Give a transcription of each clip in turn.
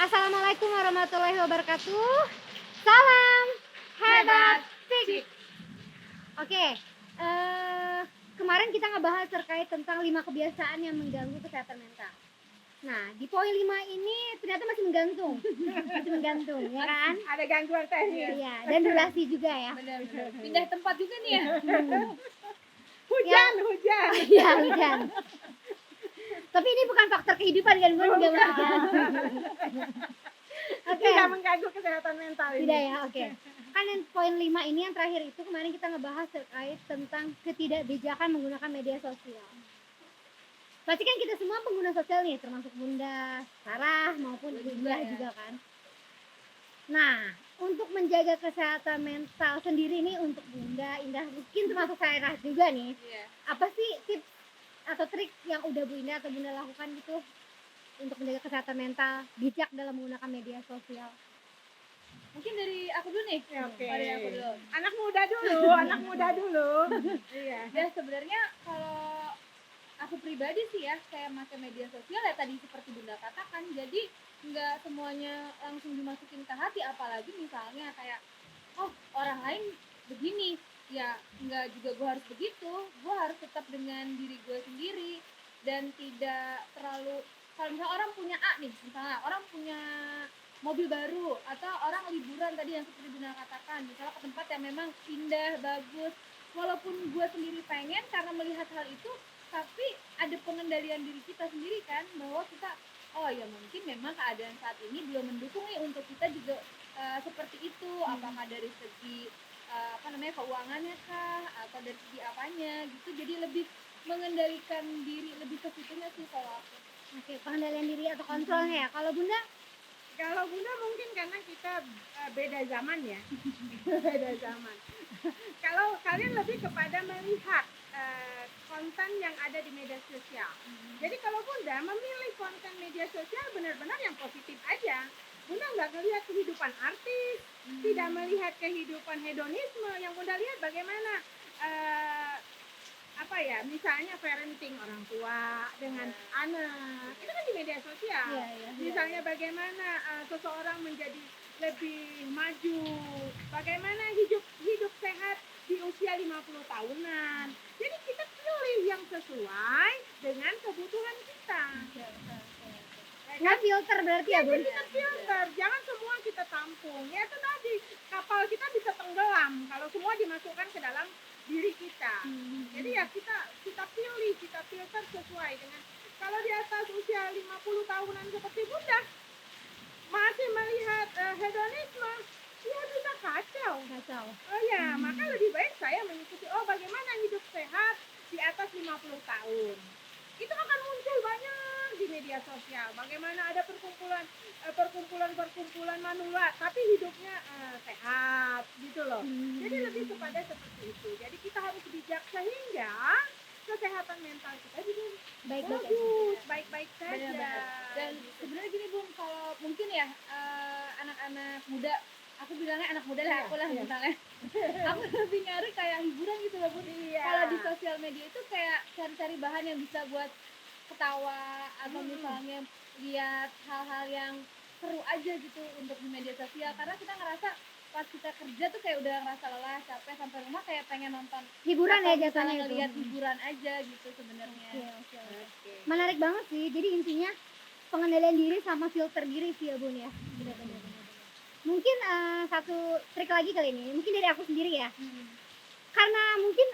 Assalamualaikum warahmatullahi wabarakatuh. Salam hebat Hebat Tik. Cik. Oke, kemarin kita ngebahas terkait tentang 5 kebiasaan yang mengganggu kesehatan mental. Nah, di poin 5 ini ternyata masih menggantung, ya kan? Ada gangguan teknis. Iya, dan durasi juga ya. Benar-benar. Pindah tempat juga nih ya. Hujan. Iya, hujan. Tapi ini bukan faktor kehidupan kan, gue juga hujan. Oke. Tidak mengganggu kesehatan mental ini. Tidak ya, oke. Kan yang poin 5 ini yang terakhir itu kemarin kita ngebahas terkait tentang ketidakbijakan menggunakan media sosial. Pasti kan kita semua pengguna sosial nih, termasuk Bunda, Sarah maupun Bunda ya. juga kan. Nah, untuk menjaga kesehatan mental sendiri nih untuk Bunda, Indah, mungkin termasuk Sarah juga nih. Iya. Apa sih tips atau trik yang udah Bu Indah atau Bunda lakukan gitu untuk menjaga kesehatan mental bijak dalam menggunakan media sosial? Mungkin dari aku dulu nih. Ya, oke. Dari aku dulu. Anak muda dulu. Iya. Ya sebenarnya kalau aku pribadi sih ya kayak pakai media sosial ya tadi seperti Bunda katakan. Jadi nggak semuanya langsung dimasukin ke hati, apalagi misalnya kayak orang lain begini ya, nggak juga gue harus begitu, gue harus tetap dengan diri gue sendiri dan tidak terlalu. Kalau misalnya orang punya A nih, misalnya orang punya mobil baru atau orang liburan tadi yang seperti Bunda katakan, misalnya ke tempat yang memang indah, bagus, walaupun gue sendiri pengen karena melihat hal itu, tapi ada pengendalian diri kita sendiri kan, bahwa kita ya mungkin memang keadaan saat ini belum mendukung nih untuk kita juga seperti itu, apakah dari segi keuangannya kah atau dari segi apanya gitu. Jadi lebih mengendalikan diri lebih ke situnya sih kalau aku. Oke, pengendalian diri atau kontrolnya ya. Kalau Bunda mungkin karena kita beda zaman ya. Beda zaman. Kalau kalian lebih kepada melihat konten yang ada di media sosial. Jadi kalau Bunda memilih konten media sosial benar-benar yang positif aja. Bunda nggak melihat kehidupan artis, tidak melihat kehidupan hedonisme. Yang Bunda lihat bagaimana misalnya parenting orang tua dengan anak, itu kan di media sosial. Misalnya bagaimana seseorang menjadi lebih maju, bagaimana hidup sehat di usia 50 tahunan. Jadi kita pilih yang sesuai dengan kebutuhan kita. Nggak filter berarti ya, Bun? Kita filter, jangan semua kita tampung. Ya itu tadi, kapal kita bisa tenggelam kalau semua dimasukkan ke dalam diri kita. Jadi ya kita pilih, kita filter sesuai dengan. Kalau di atas usia 50 tahunan seperti Bunda masih melihat hedonisme, ya bisa kacau. Oh ya, maka lebih baik saya mengikuti bagaimana hidup sehat di atas 50 tahun. Itu akan muncul banyak di media sosial. Bagaimana ada perkumpulan manula, tapi hidupnya sehat gitu loh. Jadi lebih kepada seperti itu. Jadi kita harus bijak sehingga kesehatan mental kita juga baik-baik saja. Benar. Dan sebenarnya gini Bun, kalau mungkin ya anak-anak muda, aku bilangnya anak muda lah, aku lah misalnya. Aku lebih nyari kayak hiburan gitu loh Bun. Kalau di sosial media itu kayak cari-cari bahan yang bisa buat ketawa atau misalnya lihat hal-hal yang seru aja gitu untuk di media sosial, karena kita ngerasa pas kita kerja tuh kayak udah ngerasa lelah, capek, sampai rumah kayak pengen nonton hiburan ya jatuhnya itu. Ngeliat hiburan aja gitu sebenarnya. Oke. Menarik banget sih. Jadi intinya pengendalian diri sama filter diri sih ya Bun ya. Benar. Mungkin satu trik lagi kali ini. Mungkin dari aku sendiri ya. Karena mungkin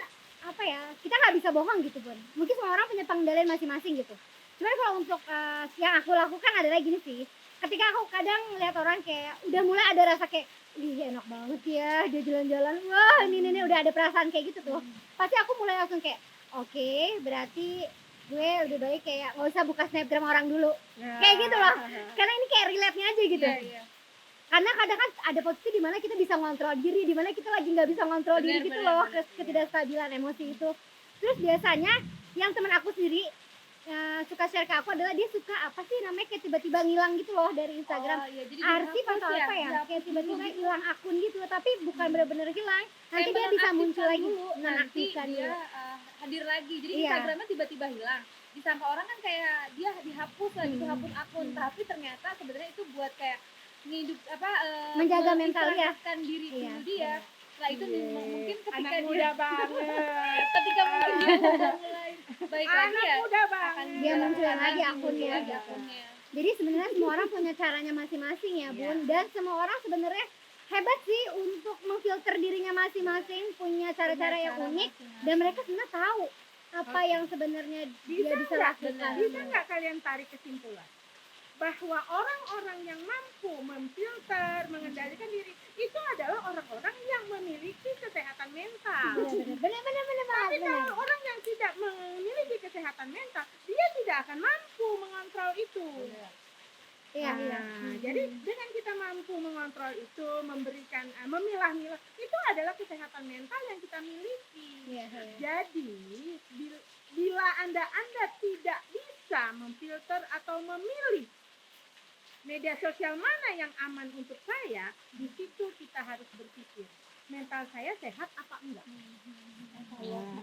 kita nggak bisa bohong gitu Bun. Mungkin semua orang punya pengendalian masing-masing gitu. Cuman kalau untuk yang aku lakukan adalah gini sih. Ketika aku kadang lihat orang kayak udah mulai ada rasa kayak enak banget ya dia jalan-jalan, wah ini udah ada perasaan kayak gitu tuh. Pasti aku mulai langsung kayak oke, berarti gue udah baik kayak nggak usah buka snapgram orang dulu. Kayak gitu loh. Karena ini kayak relate-nya aja gitu. Iya. Karena kadang kan ada posisi di mana kita bisa ngontrol diri, di mana kita lagi nggak bisa ngontrol diri gitu loh, ketidakstabilan emosi itu. Terus biasanya yang teman aku sendiri suka share ke aku adalah dia suka kayak tiba-tiba ngilang gitu loh dari Instagram. Arsip atau apa ya? Kayak tiba-tiba hilang akun gitu, tapi bukan benar-benar hilang. Nanti dia bisa muncul lagi nanti dia hadir lagi. Jadi Instagramnya tiba-tiba hilang, disangka orang kan kayak dia dihapus lah gitu, hapus akun, tapi ternyata sebenarnya itu buat kayak ngidup Menjaga mental dia. mengistirahatkan diri Iya, dulu dia. Setelah itu mungkin ketika anak dia muda banget. ketika mungkin dia udah mulai baik lagi Anak ya muda akan banget. Dia munculin lagi lagi akunnya. lagi akunnya. Jadi sebenarnya semua orang punya caranya masing-masing ya Bun, dan semua orang sebenarnya hebat sih untuk memfilter dirinya masing-masing, punya cara-cara yang unik, dan mereka sebenarnya tahu apa yang sebenarnya dia bisa lakukan. Bisa nggak kalian tarik kesimpulan bahwa orang-orang yang mampu memfilter, mengendalikan diri itu adalah orang-orang yang memiliki kesehatan mental. Benar Tapi kalau orang yang tidak memiliki kesehatan mental, dia tidak akan mampu mengontrol itu. Iya, iya. Jadi dengan kita mampu mengontrol itu, memberikan memilah-milah, itu adalah kesehatan mental yang kita miliki. Iya. Jadi bila anda tidak bisa memfilter atau memilih media sosial mana yang aman untuk saya, di situ kita harus berpikir mental saya sehat apa enggak.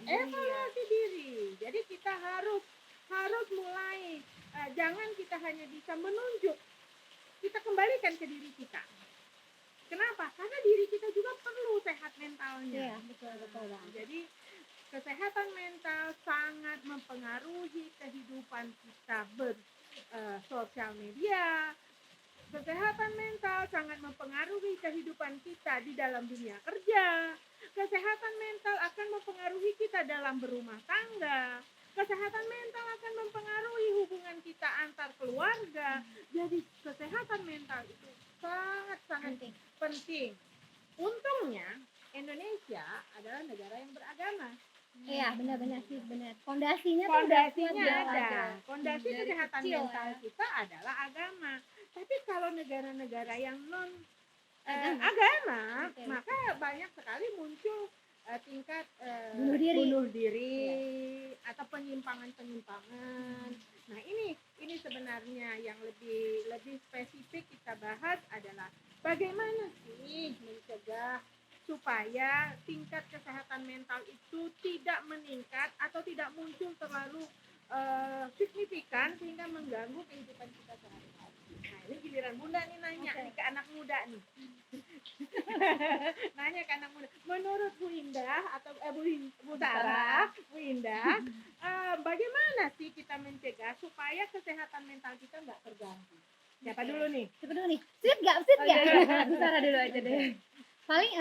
Evaluasi diri. Jadi kita harus mulai, jangan kita hanya bisa menunjuk, kita kembalikan ke diri kita. Kenapa? Karena diri kita juga perlu sehat mentalnya. Iya, betul banget. Jadi kesehatan mental sangat mempengaruhi kehidupan kita bersosial media. Kesehatan mental sangat mempengaruhi kehidupan kita di dalam dunia kerja. Kesehatan mental akan mempengaruhi kita dalam berumah tangga. Kesehatan mental akan mempengaruhi hubungan kita antar keluarga. Jadi kesehatan mental itu sangat-sangat penting. Untungnya Indonesia adalah negara yang beragama. Iya, benar sih, benar. Fondasinya ada. Fondasi Dari kesehatan kecil, mental ya. kita adalah agama. Tapi kalau negara-negara yang non agama, maka banyak sekali muncul tingkat bunuh diri atau penyimpangan. Nah, ini sebenarnya yang lebih spesifik kita bahas adalah bagaimana sih mencegah supaya tingkat kesehatan mental itu tidak meningkat atau tidak muncul terlalu signifikan sehingga mengganggu kehidupan kita sehari-hari. Nah, ini giliran Bunda nih nanya nih ke anak muda nih. Nanya ke anak muda. Menurut Bu Indah atau Bu Sarah, Bu Indah, bagaimana sih kita mencegah supaya kesehatan mental kita nggak terganggu? Siapa dulu nih? Sip gak? Bu Sarah dulu aja deh. Paling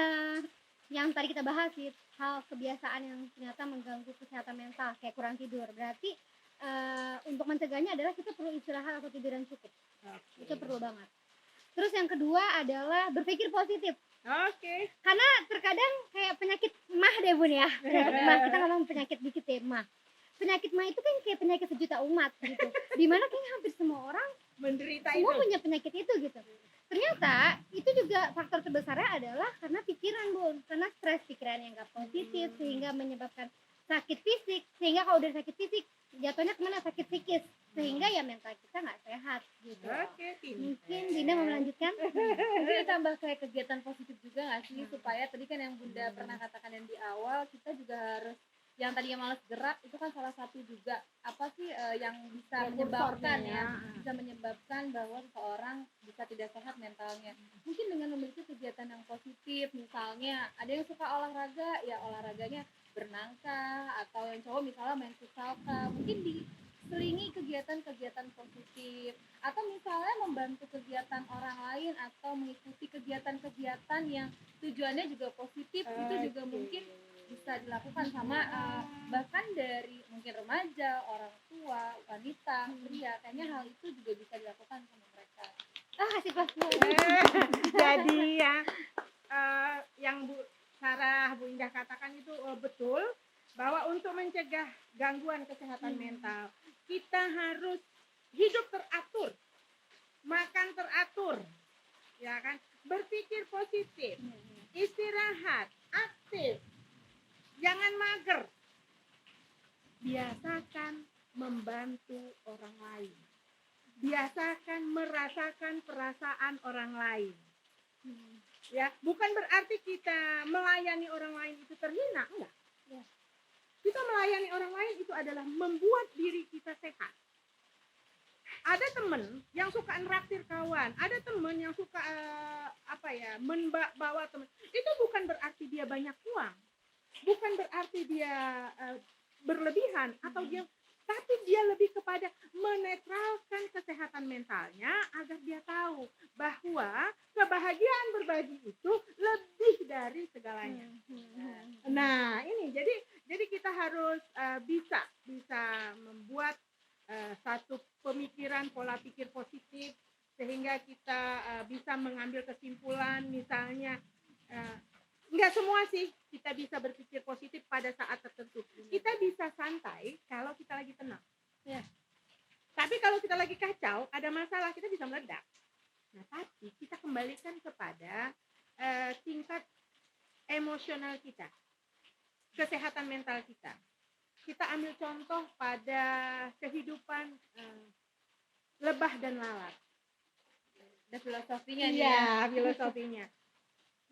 yang tadi kita bahas sih, hal kebiasaan yang ternyata mengganggu kesehatan mental kayak kurang tidur. Berarti untuk mencegahnya adalah kita perlu istirahat atau tidur yang cukup. Itu perlu banget. Terus yang kedua adalah berpikir positif. Karena terkadang kayak penyakit mah deh Bun ya. Kita ngomong penyakit dikit deh, mah. Penyakit mah itu kan kayak penyakit sejuta umat gitu. Dimana kayaknya hampir semua orang Menderita semua itu. punya penyakit itu gitu. Ternyata itu juga faktor terbesarnya adalah karena pikiran Bun. Karena stres pikiran yang gak positif sehingga menyebabkan sakit fisik. Sehingga kalau udah sakit fisik jatuhnya kemana? Sakit psikis. Sehingga ya mental kita gak sehat gitu. Mungkin Dina mau melanjutkan? Mungkin tambah kayak kegiatan positif juga nggak sih, supaya tadi kan yang Bunda pernah katakan yang di awal, kita juga harus yang tadinya malas gerak itu kan salah satu juga apa sih yang bisa menyebabkan bisa menyebabkan bahwa seseorang bisa tidak sehat mentalnya. Mungkin dengan memiliki kegiatan yang positif, misalnya ada yang suka olahraga, ya olahraganya berenangkah, atau yang cowok misalnya main futsal kah, mungkin diselingi kegiatan-kegiatan positif, atau misalnya membantu kegiatan orang lain atau mengikuti kegiatan-kegiatan yang tujuannya juga positif, itu juga mungkin bisa dilakukan sama bahkan dari mungkin remaja, orang tua, wanita, pria, kayaknya hal itu juga bisa dilakukan sama mereka. Kasih plus. Jadi ya yang Bu Sarah, Bu Indah katakan itu betul, bahwa untuk mencegah gangguan kesehatan mental kita harus hidup teratur, makan teratur, ya kan, berpikir positif, istirahat, aktif, jangan mager, biasakan membantu orang lain, biasakan merasakan perasaan orang lain. Ya, bukan berarti kita melayani orang lain itu terhina, enggak. Kita melayani orang lain itu adalah membuat diri kita sehat. Ada temen yang suka neraktir kawan, ada temen yang suka bawa temen. Itu bukan berarti dia banyak uang, bukan berarti dia berlebihan atau dia, tapi dia lebih kepada menetralkan kesehatan mentalnya agar dia tahu bahwa kebahagiaan berbagi itu lebih dari segalanya. Nah, ini jadi kita harus bisa membuat satu pemikiran, pola pikir positif sehingga kita bisa mengambil kesimpulan. Misalnya enggak semua sih kita bisa berpikir positif pada saat tertentu. Kita bisa santai kalau kita lagi tenang. Ya. Tapi kalau kita lagi kacau, ada masalah, kita bisa meledak. Nah, tapi kita kembalikan kepada tingkat emosional kita, kesehatan mental kita. Kita ambil contoh pada kehidupan lebah dan lalat. Ada filosofinya nih ya. Iya, filosofinya.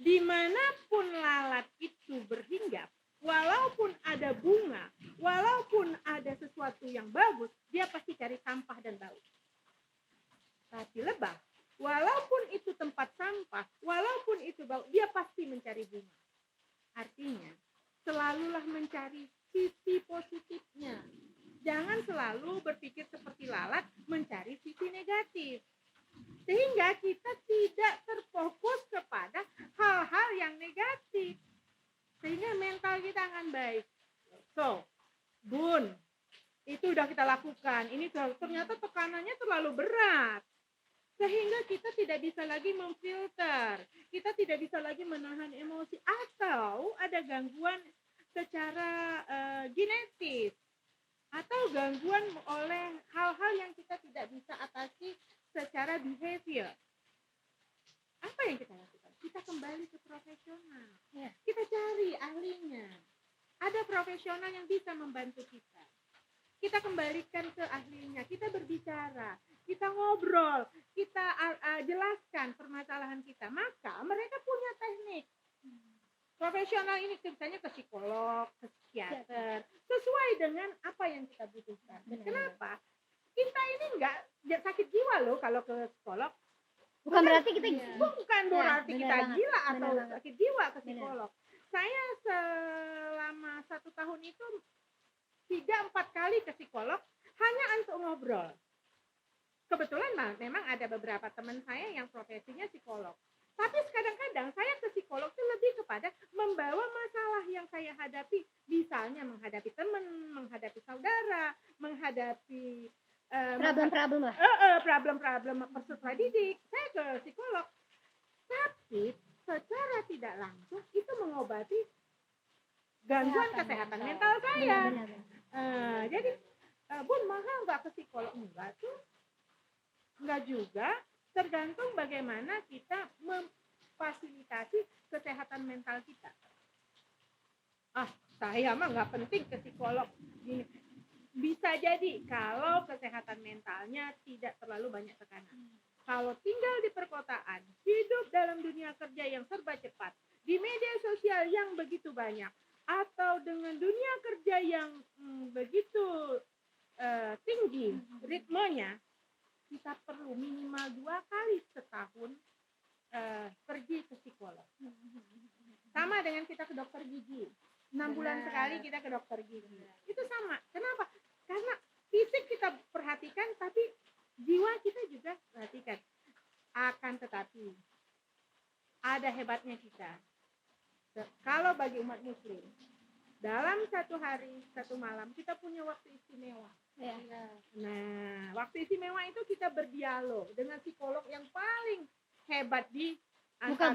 Dimanapun lalat itu berhinggap, walaupun ada bunga, walaupun ada sesuatu yang bagus, dia pasti cari sampah dan bau. Tapi lebah, walaupun itu tempat sampah, walaupun itu bau, dia pasti mencari bunga. Artinya, selalulah mencari sisi positifnya. Jangan selalu berpikir seperti lalat, mencari sisi negatif. Sehingga kita tidak terfokus kepada hal-hal yang negatif. Sehingga mental kita akan baik. So, Bun, itu udah kita lakukan. Ini ternyata tekanannya terlalu berat. Sehingga kita tidak bisa lagi memfilter. Kita tidak bisa lagi menahan emosi. Atau ada gangguan secara genetis. Atau gangguan oleh hal-hal yang kita tidak bisa atasi secara behavior. Apa yang kita lakukan? Kita kembali ke profesional. Ya. Kita cari ahlinya. Ada profesional yang bisa membantu kita. Kita kembalikan ke ahlinya. Kita berbicara. Kita ngobrol. Kita jelaskan permasalahan kita. Maka mereka punya teknik. Profesional ini misalnya ke psikolog, ke psikiater, sesuai dengan apa yang kita butuhkan. Kenapa? Kita ini enggak sakit jiwa loh kalau ke psikolog. Bukan berarti kita Bukan berarti kita banget, gila atau bener banget. sakit jiwa ke psikolog. Saya selama 1 tahun itu 3-4 kali ke psikolog hanya untuk ngobrol. Kebetulan memang ada beberapa teman saya yang profesinya psikolog. Tapi kadang-kadang saya ke psikolog itu lebih kepada membawa masalah yang saya hadapi. Misalnya menghadapi teman, menghadapi saudara, menghadapi problem lah. problem peserta didik. Saya ke psikolog. Tapi secara tidak langsung itu mengobati gangguan kesehatan mental saya. Jadi Bun, mahal nggak ke psikolog? Enggak tuh. Enggak juga. Tergantung bagaimana kita memfasilitasi kesehatan mental kita. Saya mah nggak penting ke psikolog. Gini. Bisa jadi kalau kesehatan mentalnya tidak terlalu banyak tekanan. Kalau tinggal di perkotaan, hidup dalam dunia kerja yang serba cepat, di media sosial yang begitu banyak, atau dengan dunia kerja yang begitu tinggi ritmenya, kita perlu minimal 2 kali setahun pergi ke psikolog. Sama dengan kita ke dokter gigi. 6 bulan sekali kita ke dokter gigi. Itu sama. Kenapa? Karena fisik kita perhatikan, tapi jiwa kita juga perhatikan. Akan tetapi ada hebatnya kita. Kalau bagi umat muslim, dalam 1 hari 1 malam kita punya waktu istimewa. Ya. Nah, waktu istimewa itu kita berdialog dengan psikolog yang paling hebat di Muka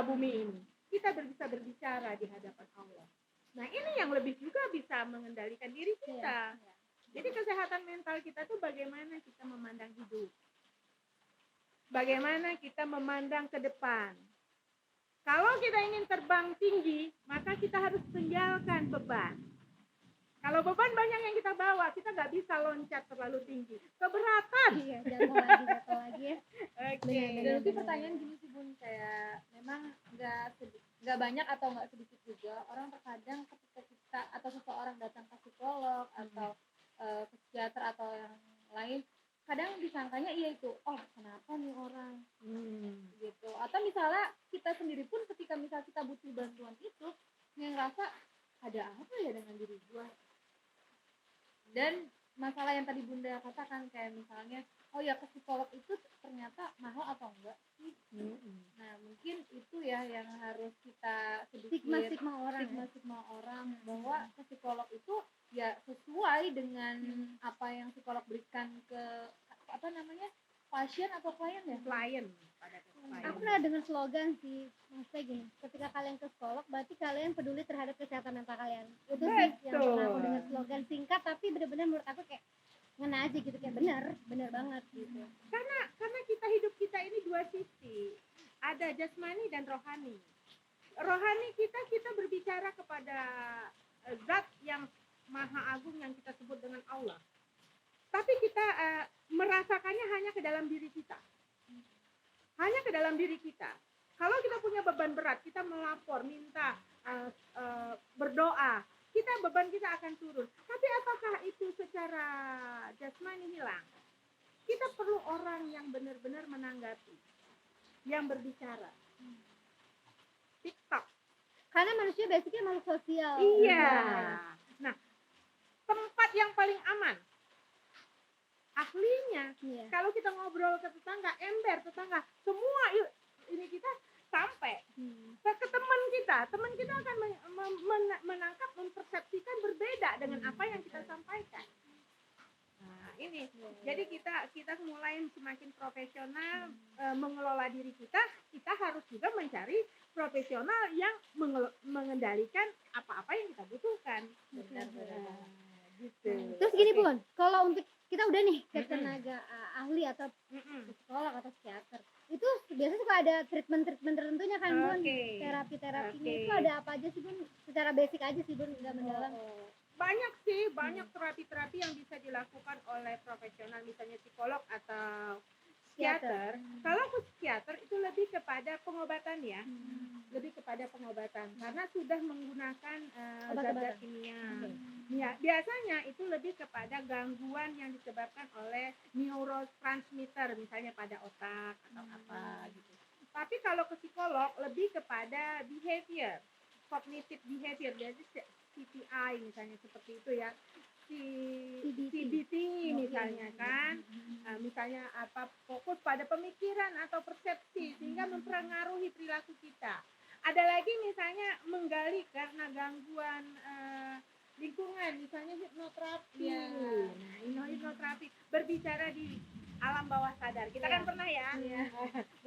bumi ini. Kita bisa berbicara di hadapan Allah. Nah, ini yang lebih juga bisa mengendalikan diri kita. Jadi kesehatan mental kita tuh bagaimana kita memandang hidup. Bagaimana kita memandang ke depan. Kalau kita ingin terbang tinggi, maka kita harus tinggalkan beban. Kalau beban banyak yang kita bawa, kita nggak bisa loncat terlalu tinggi. Keberatan. Iya, jatuh lagi ya. Oke. Berarti pertanyaan gini sih Bun, kayak memang nggak banyak atau nggak sedikit juga orang terkadang ketika kita kita atau seseorang datang ke psikolog atau ke psikiater atau yang lain, kadang disangkanya iya itu, oh kenapa nih orang gitu. Atau misalnya kita sendiri pun ketika misal kita butuh bantuan itu, yang ngerasa ada apa ya dengan diri gua. Dan masalah yang tadi Bunda katakan kayak misalnya, oh ya ke psikolog itu ternyata mahal atau enggak sih? Nah mungkin itu ya yang harus kita sedikit Stigma orang ya. stigma orang bahwa ke psikolog itu ya sesuai dengan apa yang psikolog berikan ke apa namanya pasien atau klien ya. Klien pada klien. Aku pernah dengar slogan sih, maksudnya gini, ketika kalian ke psikolog berarti kalian peduli terhadap kesehatan mental kalian. Itu sih yang pernah aku dengar, slogan singkat tapi benar-benar menurut aku kayak ngena aja gitu, kayak bener banget gitu. Karena kita hidup kita ini dua sisi, ada jasmani dan rohani. Rohani kita berbicara kepada zat yang maha agung yang kita sebut dengan Allah. Tapi kita merasakannya hanya ke dalam diri kita. Hanya ke dalam diri kita. Kalau kita punya beban berat, kita melapor, minta, berdoa, beban kita akan turun. Tapi apakah itu secara jasmani hilang? Kita perlu orang yang benar-benar menanggapi, yang berbicara. TikTok. Karena manusia basicnya makhluk sosial. Iya. Nah, tempat yang paling aman, ahlinya. Iya. Kalau kita ngobrol ke tetangga, ember tetangga, semua ini kita sampai ke teman kita akan menangkap, mempersepsikan berbeda dengan apa yang kita sampaikan. Nah, ini. Jadi kita mulai semakin profesional mengelola diri kita harus juga mencari profesional yang mengendalikan apa-apa yang kita butuhkan. Benar. Gitu. Terus gini Bun, kalau untuk kita udah nih ke tenaga ahli atau psikolog atau psikiater, itu biasanya suka ada treatment tertentunya kan Bun, terapinya itu ada apa aja sih Bun? Secara basic aja sih Bun, nggak mendalam. Banyak terapi-terapi yang bisa dilakukan oleh profesional, misalnya psikolog atau psikiater. Kalau ke psikiater itu lebih kepada pengobatan ya, lebih kepada pengobatan karena sudah menggunakan zat-zat kimia. Ya, biasanya itu lebih kepada gangguan yang disebabkan oleh neurotransmitter, misalnya pada otak atau apa gitu. Tapi kalau ke psikolog lebih kepada behavior, cognitive behavior, jadi CBT misalnya seperti itu ya. CBT misalnya kan, misalnya apa, fokus pada pemikiran atau persepsi sehingga mempengaruhi perilaku kita. Ada lagi misalnya menggali karena gangguan lingkungan, misalnya hipnoterapi. Nah, hipnoterapi berbicara di alam bawah sadar. Kita kan pernah ya.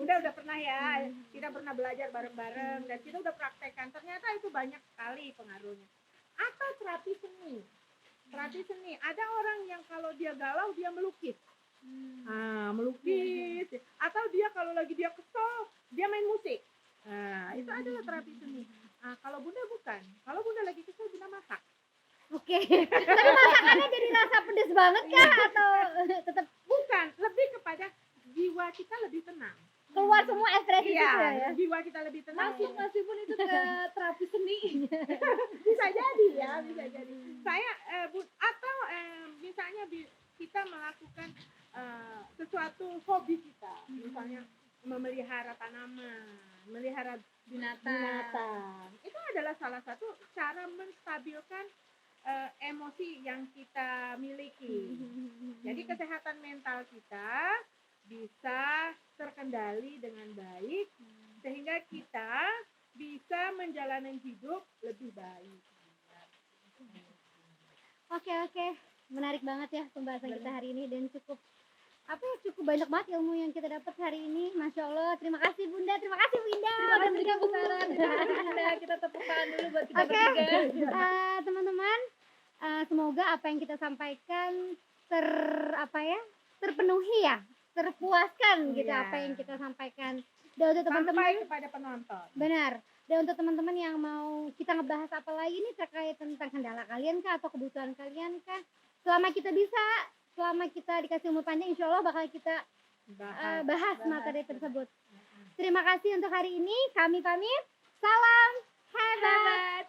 Udah pernah ya. Kita pernah belajar bareng-bareng dan kita udah praktekkan. Ternyata itu banyak sekali pengaruhnya. Atau terapi seni. Ada orang yang kalau dia galau dia melukis. Melukis. Atau dia kalau lagi dia kesel dia main musik. Itu adalah terapi seni. Kalau Bunda bukan. Kalau Bunda lagi kesel Bunda masak. Oke. Tapi masakannya jadi rasa pedes banget kah atau tetap bukan, lebih kepada jiwa kita lebih tenang. Keluar semua ekspresi itu ya. Jiwa kita lebih tenang. Masuk pun itu ke terapi seni. Bisa jadi ya, bisa jadi. Saya atau misalnya kita melakukan sesuatu hobi kita, misalnya memelihara tanaman, memelihara binatang. Itu adalah salah satu cara menstabilkan emosi yang kita miliki. Jadi kesehatan mental kita bisa terkendali dengan baik sehingga kita bisa menjalani hidup lebih baik. Oke. Menarik banget ya pembahasan kita hari ini dan cukup banyak banget ilmu yang kita dapat hari ini. Masya Allah, terima kasih Bunda, terima kasih Winda. Terima kasih juga Bu Saran. Kita tepuk tangan dulu buat kita bertiga. Teman-teman, semoga apa yang kita sampaikan terpenuhi ya, terpuaskan gitu apa yang kita sampaikan. Dan untuk teman-teman sampai kepada penonton. Benar. Dan untuk teman-teman yang mau kita ngebahas apa lagi nih terkait tentang kendala kalian kah atau kebutuhan kalian kah, selama kita dikasih umur panjang, insya Allah bakal kita bahas materi tersebut. Terima kasih untuk hari ini. Kami pamit. Salam hebat.